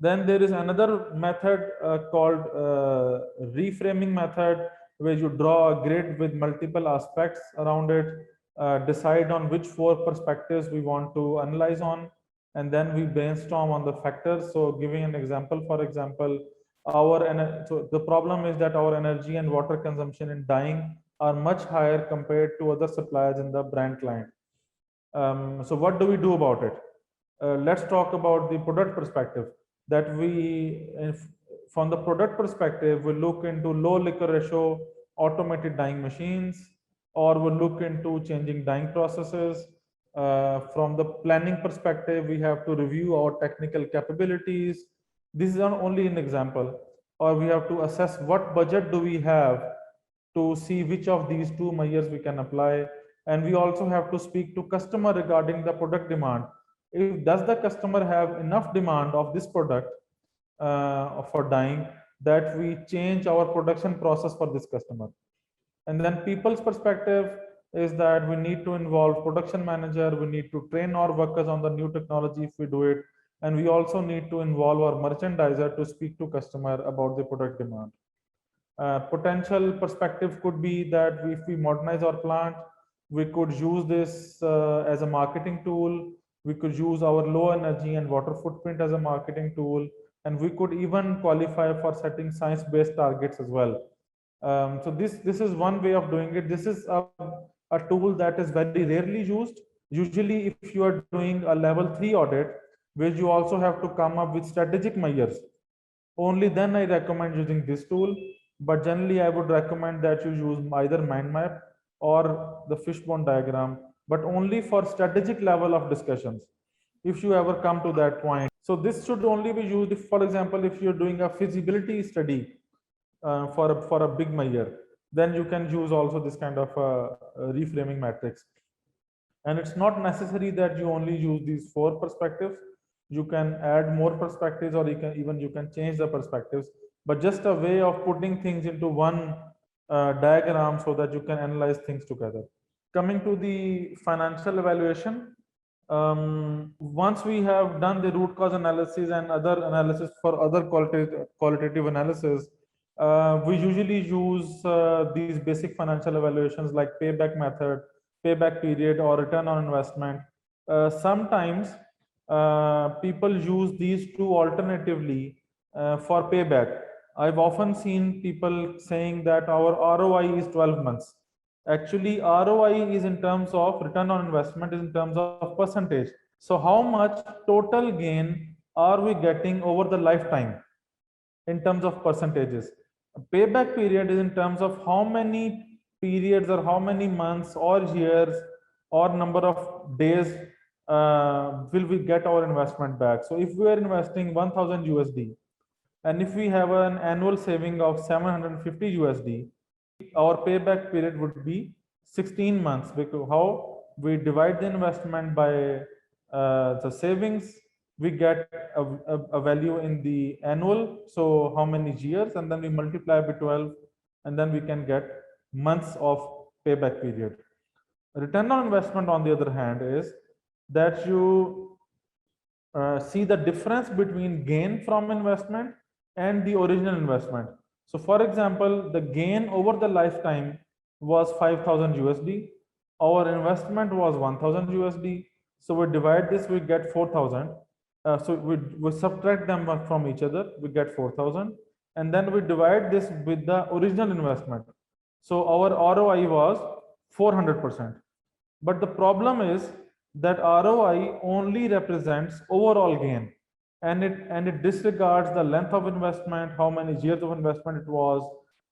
Then there is another method called reframing method, where you draw a grid with multiple aspects around it, decide on which four perspectives we want to analyze on, and then we brainstorm on the factors. So giving an example, for example, so the problem is that our energy and water consumption in dyeing are much higher compared to other suppliers in the brand client. So what do we do about it? Let's talk about the product perspective. That from the product perspective, we look into low liquor ratio automated dyeing machines, or we look into changing dyeing processes. From the planning perspective, we have to review our technical capabilities. This is not only an example. Or we have to assess what budget do we have to see which of these two measures we can apply. And we also have to speak to customer regarding the product demand. If does the customer have enough demand of this product for dyeing, that we change our production process for this customer. And then people's perspective is that we need to involve production manager, we need to train our workers on the new technology if we do it, and we also need to involve our merchandiser to speak to customer about the product demand. Potential perspective could be that if we modernize our plant, we could use this as a marketing tool. We could use our low energy and water footprint as a marketing tool, and we could even qualify for setting science-based targets as well. So this is one way of doing it. This is a tool that is very rarely used. Usually, if you are doing a level 3 audit, where you also have to come up with strategic measures, only then I recommend using this tool. But generally, I would recommend that you use either mind map or the fishbone diagram, but only for strategic level of discussions, if you ever come to that point. So this should only be used if, for example, if you're doing a feasibility study for a big measure, then you can use also this kind of reframing matrix. And it's not necessary that you only use these four perspectives. You can add more perspectives, or you can change the perspectives, but just a way of putting things into one diagram so that you can analyze things together. Coming to the financial evaluation, once we have done the root cause analysis and other analysis for other qualitative analysis, we usually use these basic financial evaluations like payback method, payback period, or return on investment. Sometimes people use these two alternatively for payback. I've often seen people saying that our ROI is 12 months. Actually, ROI is in terms of return on investment, is in terms of percentage. So how much total gain are we getting over the lifetime in terms of percentages? Payback period is in terms of how many periods or how many months or years or number of days will we get our investment back. So if we are investing 1000 USD, and if we have an annual saving of 750 USD, our payback period would be 16 months, because how we divide the investment by the savings, we get a value in the annual, so how many years, and then we multiply by 12, and then we can get months of payback period. Return on investment, on the other hand, is that you see the difference between gain from investment and the original investment. So for example, the gain over the lifetime was 5000 USD. Our investment was 1000 USD. So we divide this, we get 4000. So we subtract them from each other, we get 4000. And then we divide this with the original investment. So our ROI was 400%. But the problem is that ROI only represents overall gain, and it disregards the length of investment, how many years of investment it was,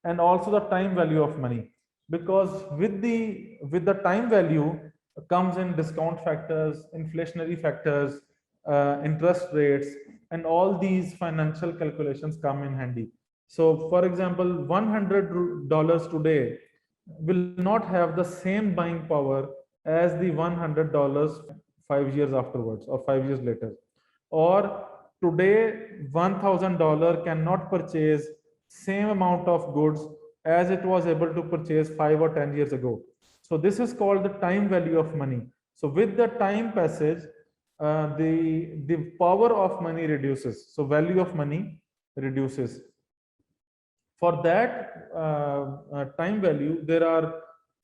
and also the time value of money. Because with the time value comes in discount factors, inflationary factors, interest rates, and all these financial calculations come in handy. So for example, $100 today will not have the same buying power as the $100 5 years afterwards or 5 years later. Or today, $1000 cannot purchase same amount of goods as it was able to purchase 5 or 10 years ago. So this is called the time value of money. So with the time passage, the power of money reduces. So value of money reduces. For that time value, there are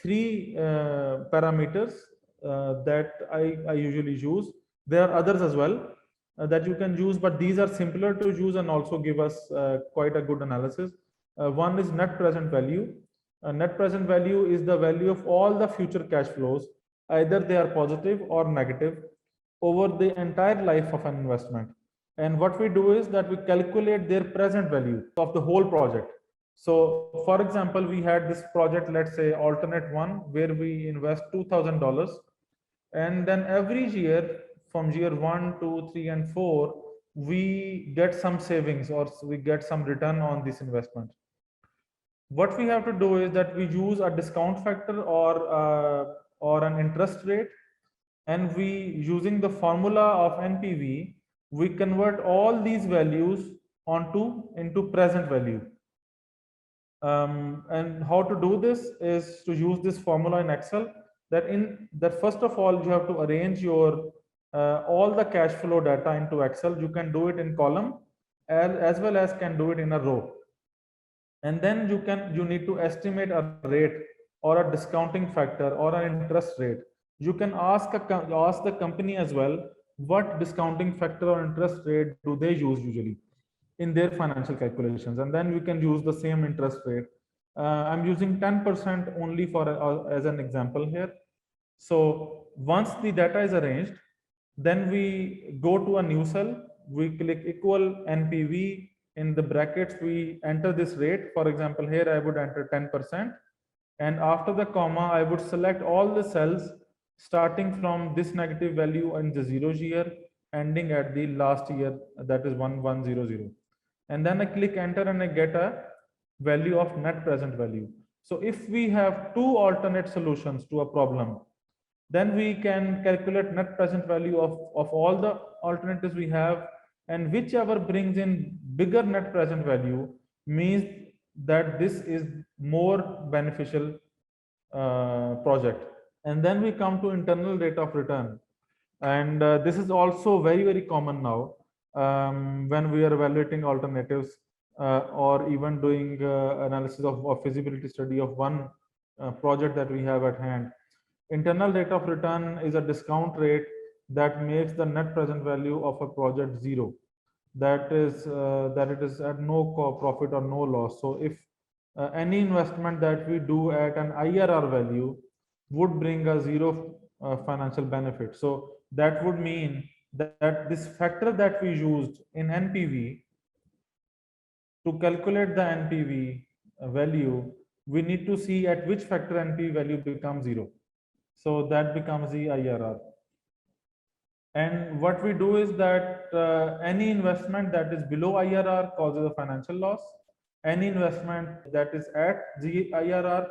three parameters that I usually use. There are others as well that you can use, but these are simpler to use and also give us quite a good analysis. One is net present value. Net present value is the value of all the future cash flows, either they are positive or negative, over the entire life of an investment. And what we do is that we calculate their present value of the whole project. So, for example, we had this project, let's say alternate one, where we invest $2,000, and then every year from year 1, 2, 3, and 4, we get some savings or we get some return on this investment. What we have to do is that we use a discount factor or an interest rate, and we, using the formula of NPV, we convert all these values into present value. And how to do this is to use this formula in Excel. That first of all, you have to arrange your all the cash flow data into Excel. You can do it in column as well as can do it in a row. And then you need to estimate a rate or a discounting factor or an interest rate. You can ask the company as well, what discounting factor or interest rate do they use usually in their financial calculations, and then we can use the same interest rate. I'm using 10% only for as an example here. So once the data is arranged, then we go to a new cell, we click equal NPV, in the brackets we enter this rate. For example, here I would enter 10%, and after the comma I would select all the cells starting from this negative value in the 0th year, ending at the last year, that is 1100, and then I click enter and I get a value of net present value. So if we have two alternate solutions to a problem, then we can calculate net present value of all the alternatives we have, and whichever brings in bigger net present value means that this is more beneficial project. And then we come to internal rate of return, and this is also very common now when we are evaluating alternatives or even doing analysis of feasibility study of one project that we have at hand. Internal rate of return is a discount rate that makes the net present value of a project zero. That is that it is at no profit or no loss. So if any investment that we do at an IRR value would bring a zero financial benefit. So that would mean that this factor that we used in NPV to calculate the NPV value, we need to see at which factor NPV value becomes zero. So that becomes the IRR. And what we do is that any investment that is below IRR causes a financial loss. Any investment that is at the IRR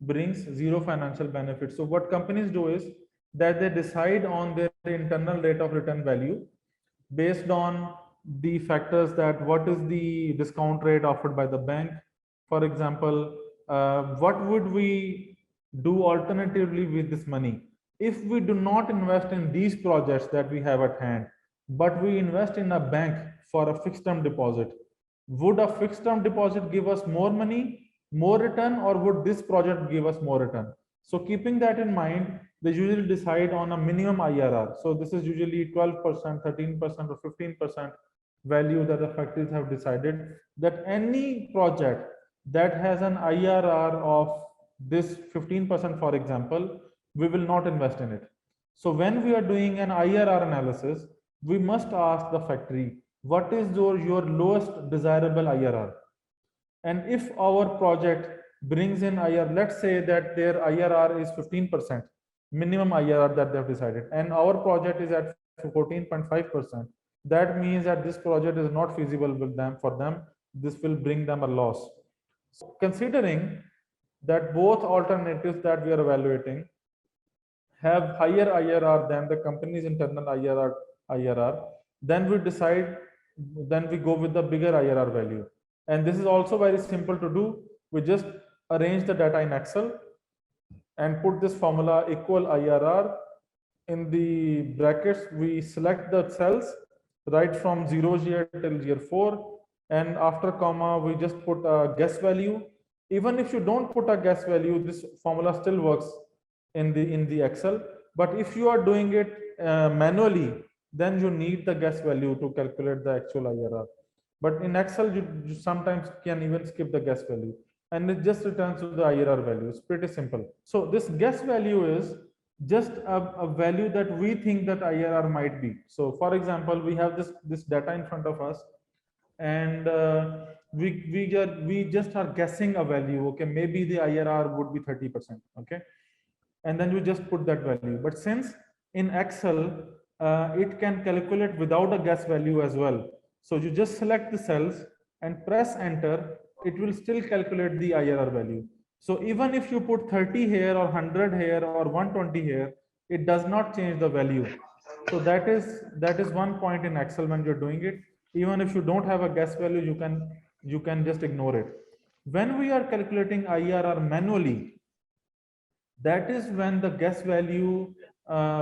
brings zero financial benefit. So what companies do is that they decide on their internal rate of return value based on the factors that what is the discount rate offered by the bank. For example, what would we do alternatively with this money? If we do not invest in these projects that we have at hand, but we invest in a bank for a fixed term deposit, would a fixed term deposit give us more money, more return, or would this project give us more return? So keeping that in mind, they usually decide on a minimum IRR. So this is usually 12%, 13%, or 15% value that the factories have decided that any project that has an IRR of this 15%, for example, we will not invest in it. So when we are doing an IRR analysis, we must ask the factory, what is your lowest desirable IRR? And if our project brings in IRR, let's say that their IRR is 15%, minimum IRR that they have decided, and our project is at 14.5%, that means that this project is not feasible with them. For them, this will bring them a loss. So considering that both alternatives that we are evaluating have higher IRR than the company's internal IRR, then we go with the bigger IRR value. And this is also very simple to do. We just arrange the data in Excel and put this formula equal IRR in the brackets, we select the cells right from 0 year till year 4, and after comma, we just put a guess value. Even if you don't put a guess value, this formula still works in the Excel. But if you are doing it manually, then you need the guess value to calculate the actual IRR. But in Excel, you sometimes can even skip the guess value, and it just returns to the IRR value. It's pretty simple. So this guess value is just a value that we think that IRR might be. So for example, we have this data in front of us, and we just are guessing a value. Okay, maybe the IRR would be 30%. Okay, and then you just put that value. But since in Excel, it can calculate without a guess value as well. So you just select the cells and press enter, it will still calculate the IRR value. So even if you put 30 here or 100 here or 120 here, it does not change the value. So that is one point in Excel when you're doing it. Even if you don't have a guess value, you can just ignore it. When we are calculating IRR manually, that is when the guess value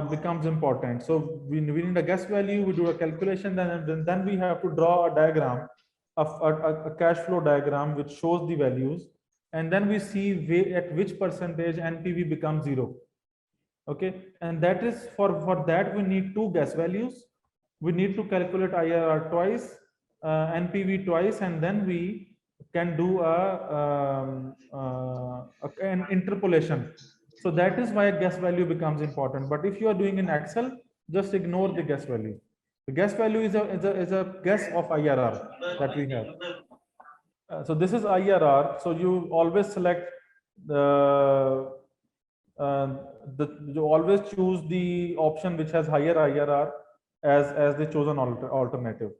becomes important. So we need a guess value, we do a calculation, then we have to draw a diagram of a cash flow diagram which shows the values, and then we see at which percentage NPV becomes zero. Okay, and that is for that we need two guess values. We need to calculate IRR twice, NPV twice, and then we can do an interpolation. So that is why guess value becomes important. But if you are doing in Excel, just ignore the guess value. The guess value is a guess of IRR that we have. So this is IRR. So you always select uh, you always choose the option which has higher IRR as the chosen alternative.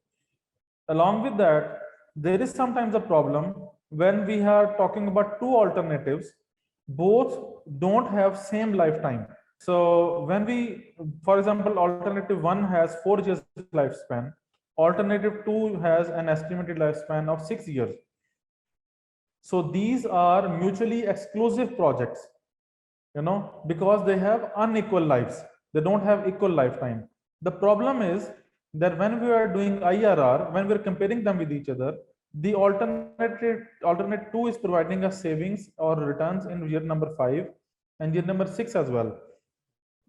Along with that, there is sometimes a problem when we are talking about two alternatives, both don't have same lifetime. So when we, for example, alternative 1 has 4 years lifespan, alternative 2 has an estimated lifespan of 6 years. So these are mutually exclusive projects, because they have unequal lives. They don't have equal lifetime. The problem is that when we are doing IRR, when we're comparing them with each other, the alternate 2 is providing us savings or returns in year number 5 and year number 6 as well.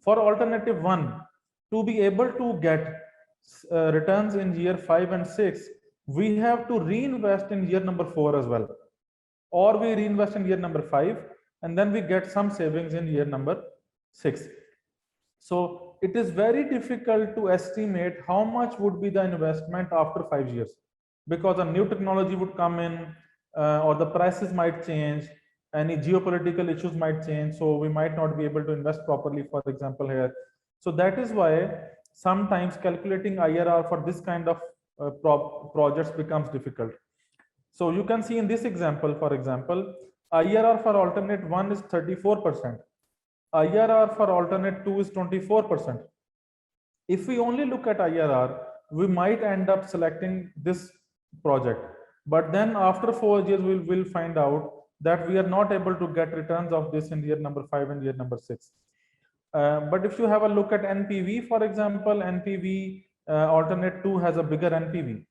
For alternative 1 to be able to get returns in year 5 and 6, we have to reinvest in year number 4 as well, or we reinvest in year number 5 and then we get some savings in year number 6. So it is very difficult to estimate how much would be the investment after 5 years, because a new technology would come in, or the prices might change, any geopolitical issues might change, so we might not be able to invest properly, for example, here. So that is why sometimes calculating IRR for this kind of projects becomes difficult. So you can see in this example, for example, IRR for alternate 1 is 34%. IRR for alternate 2 is 24%. If we only look at IRR, we might end up selecting this project. But then after 4 years, we'll find out that we are not able to get returns of this in year number 5 and year number 6. But if you have a look at NPV, for example, NPV alternate 2 has a bigger NPV.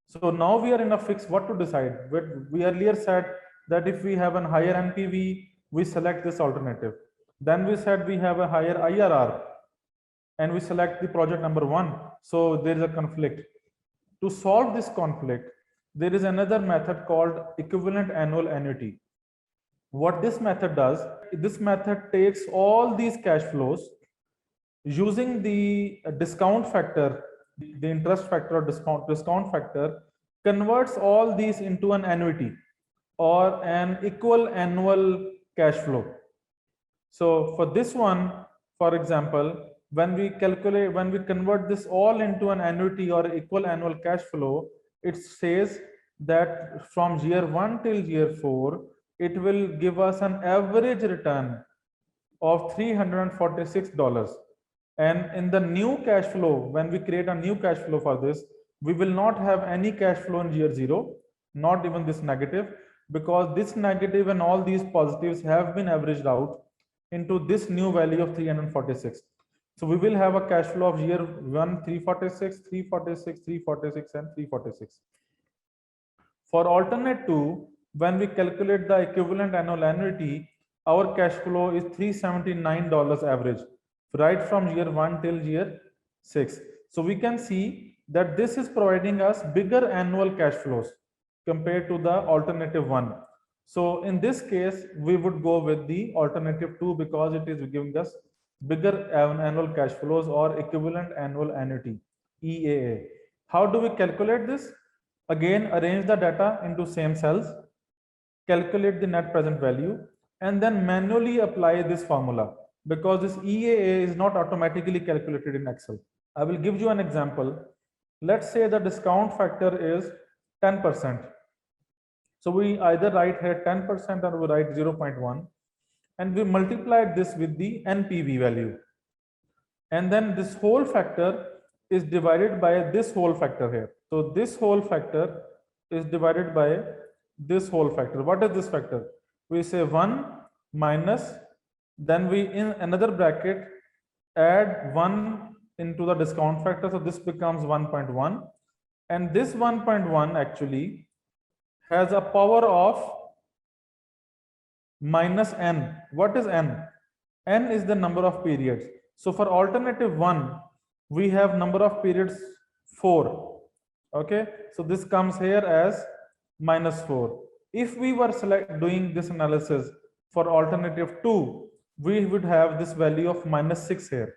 So now we are in a fix what to decide. We earlier said that if we have a higher NPV, we select this alternative. Then we said we have a higher IRR and we select the project number 1. So there is a conflict. To solve this conflict, there is another method called equivalent annual annuity. What this method does, this method takes all these cash flows using the discount factor, the interest factor or discount factor, converts all these into an annuity or an equal annual cash flow. So for this one, for example, when we convert this all into an annuity or equal annual cash flow, it says that from year 1 till year 4, it will give us an average return of $346. And in the new cash flow, when we create a new cash flow for this, we will not have any cash flow in year 0, not even this negative, because this negative and all these positives have been averaged out into this new value of 346. So we will have a cash flow of year 1 346, 346, 346, and 346. For alternate 2, when we calculate the equivalent annual annuity, our cash flow is $379 average, right from year 1 till year 6. So we can see that this is providing us bigger annual cash flows compared to the alternative 1. So in this case, we would go with the alternative 2 because it is giving us bigger annual cash flows or equivalent annual annuity, EAA. How do we calculate this? Again, arrange the data into same cells, calculate the net present value, and then manually apply this formula because this EAA is not automatically calculated in Excel. I will give you an example. Let's say the discount factor is 10%. So we either write here 10% or we write 0.1, and we multiply this with the NPV value. And then this whole factor is divided by this whole factor here. So this whole factor is divided by this whole factor. What is this factor? We say 1 minus, then we in another bracket add 1 into the discount factor. So this becomes 1.1. And this 1.1 actually has a power of minus n. What is n? N is the number of periods. So for alternative 1, we have number of periods 4. Okay, so this comes here as minus 4. If we were doing this analysis for alternative 2, we would have this value of minus 6 here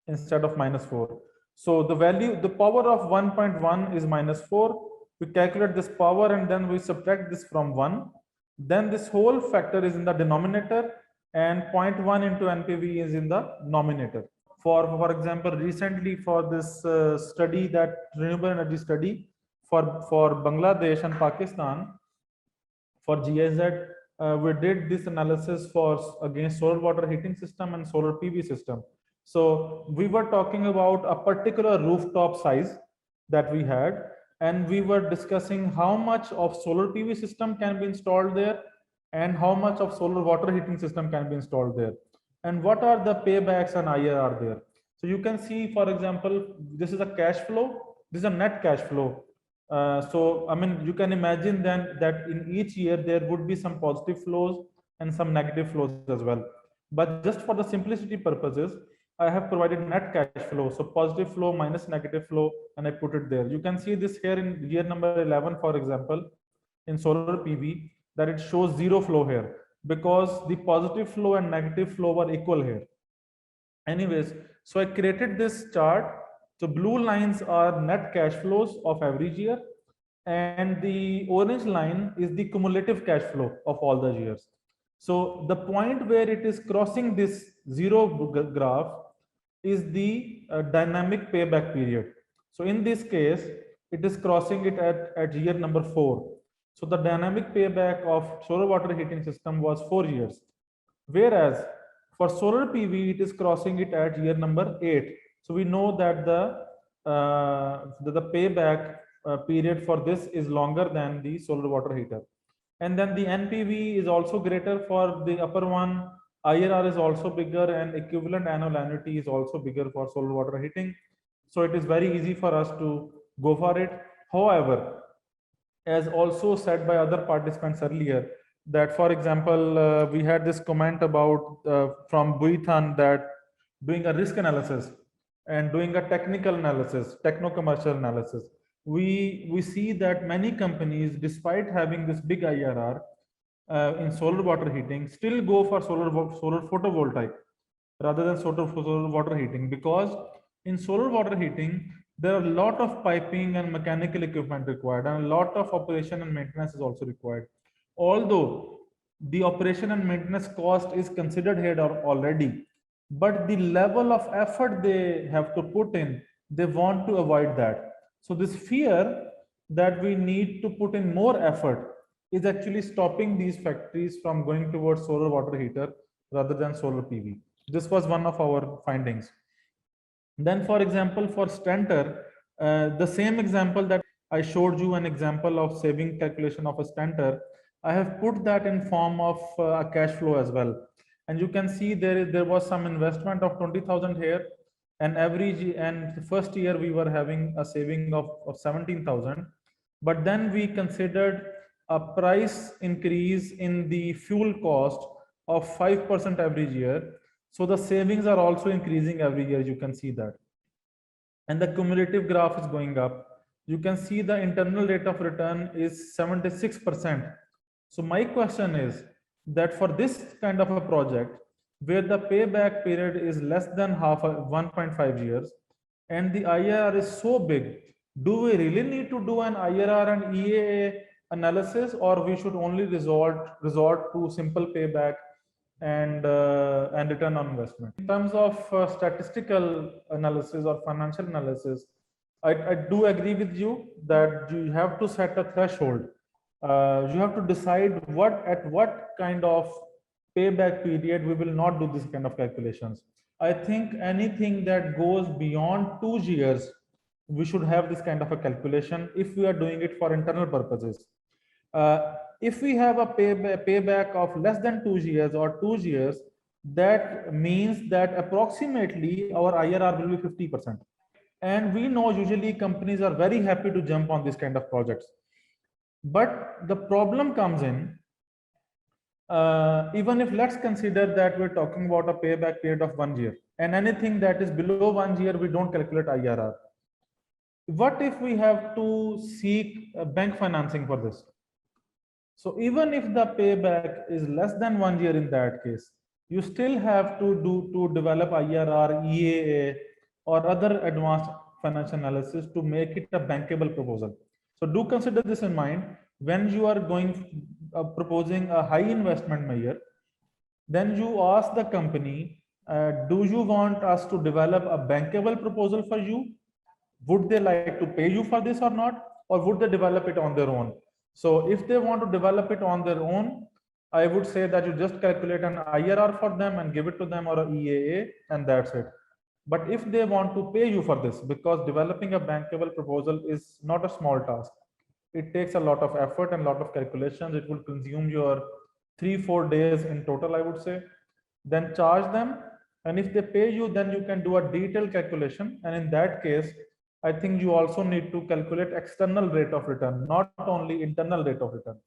instead of minus 4. So the value, the power of 1.1 is minus 4. We calculate this power and then we subtract this from 1. Then this whole factor is in the denominator and 0.1 into NPV is in the numerator. For example, recently for this study, that renewable energy study for Bangladesh and Pakistan, for GIZ, we did this analysis for against solar water heating system and solar PV system. So we were talking about a particular rooftop size that we had, and we were discussing how much of solar PV system can be installed there and how much of solar water heating system can be installed there, and what are the paybacks and IRR there. So you can see, for example, this is a cash flow, this is a net cash flow. So I mean, you can imagine then that in each year there would be some positive flows and some negative flows as well. But just for the simplicity purposes, I have provided net cash flow, so positive flow minus negative flow, and I put it there. You can see this here in year number 11, for example, in solar PV, that it shows zero flow here because the positive flow and negative flow were equal here. Anyways, so I created this chart. So blue lines are net cash flows of average year, and the orange line is the cumulative cash flow of all the years. So the point where it is crossing this zero graph is the dynamic payback period. So in this case, it is crossing it at year number 4. So the dynamic payback of solar water heating system was 4 years. Whereas for solar PV, it is crossing it at year number 8. So we know that the payback period for this is longer than the solar water heater. And then the NPV is also greater for the upper one. IRR is also bigger, and equivalent annual annuity is also bigger for solar water heating. So it is very easy for us to go for it. However, as also said by other participants earlier, that for example, we had this comment about from Buithan that doing a risk analysis and doing a technical analysis, techno-commercial analysis, we see that many companies, despite having this big IRR in solar water heating, still go for solar photovoltaic rather than solar water heating, because in solar water heating there are a lot of piping and mechanical equipment required, and a lot of operation and maintenance is also required. Although the operation and maintenance cost is considered here already, but the level of effort they have to put in, they want to avoid that. So this fear that we need to put in more effort is actually stopping these factories from going towards solar water heater rather than solar PV. This was one of our findings. Then, for example, for Stanter, the same example that I showed you, an example of saving calculation of a Stanter, I have put that in form of a cash flow as well. and you can see there was some investment of 20,000 here, and and the first year we were having a saving of 17,000, but then we considered a price increase in the fuel cost of 5% every year. So the savings are also increasing every year, you can see that. And the cumulative graph is going up. You can see the internal rate of return is 76%. So my question is that for this kind of a project where the payback period is less than 1.5 years and the IRR is so big, do we really need to do an IRR and EAA analysis, or we should only resort to simple payback and return on investment? In terms of statistical analysis or financial analysis, I do agree with you that you have to set a threshold. You have to decide at what kind of payback period we will not do this kind of calculations. I think anything that goes beyond 2 years, we should have this kind of a calculation if we are doing it for internal purposes. If we have a payback of less than 2 years or 2 years, that means that approximately our IRR will be 50%. And we know usually companies are very happy to jump on this kind of projects. But the problem comes in, even if let's consider that we're talking about a payback period of 1 year, and anything that is below 1 year, we don't calculate IRR. What if we have to seek bank financing for this? So even if the payback is less than 1 year in that case, you still have to develop IRR, EAA, or other advanced financial analysis to make it a bankable proposal. So do consider this in mind when you are proposing a high investment measure. Then you ask the company, do you want us to develop a bankable proposal for you? Would they like to pay you for this or not? Or would they develop it on their own? So if they want to develop it on their own, I would say that you just calculate an IRR for them and give it to them, or a EAA, and that's it. But if they want to pay you for this, because developing a bankable proposal is not a small task, it takes a lot of effort and a lot of calculations. It will consume your 3-4 days in total, I would say. Then charge them, and if they pay you, then you can do a detailed calculation. And in that case, I think you also need to calculate external rate of return, not only internal rate of return.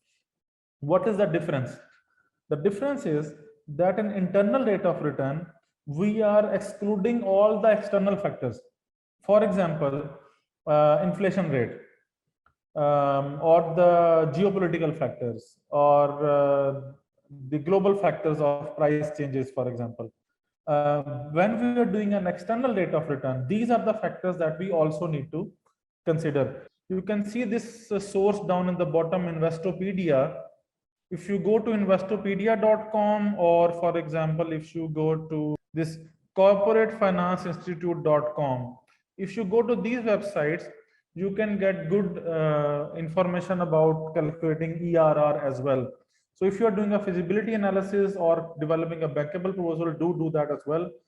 What is the difference? The difference is that in internal rate of return, we are excluding all the external factors. For example, inflation rate, or the geopolitical factors, or the global factors of price changes, for example. When we are doing an external rate of return, these are the factors that we also need to consider. You can see this source down in the bottom, Investopedia. If you go to investopedia.com, or for example, if you go to this corporatefinanceinstitute.com, if you go to these websites, you can get good information about calculating ERR as well. So if you are doing a feasibility analysis or developing a bankable proposal, do that as well.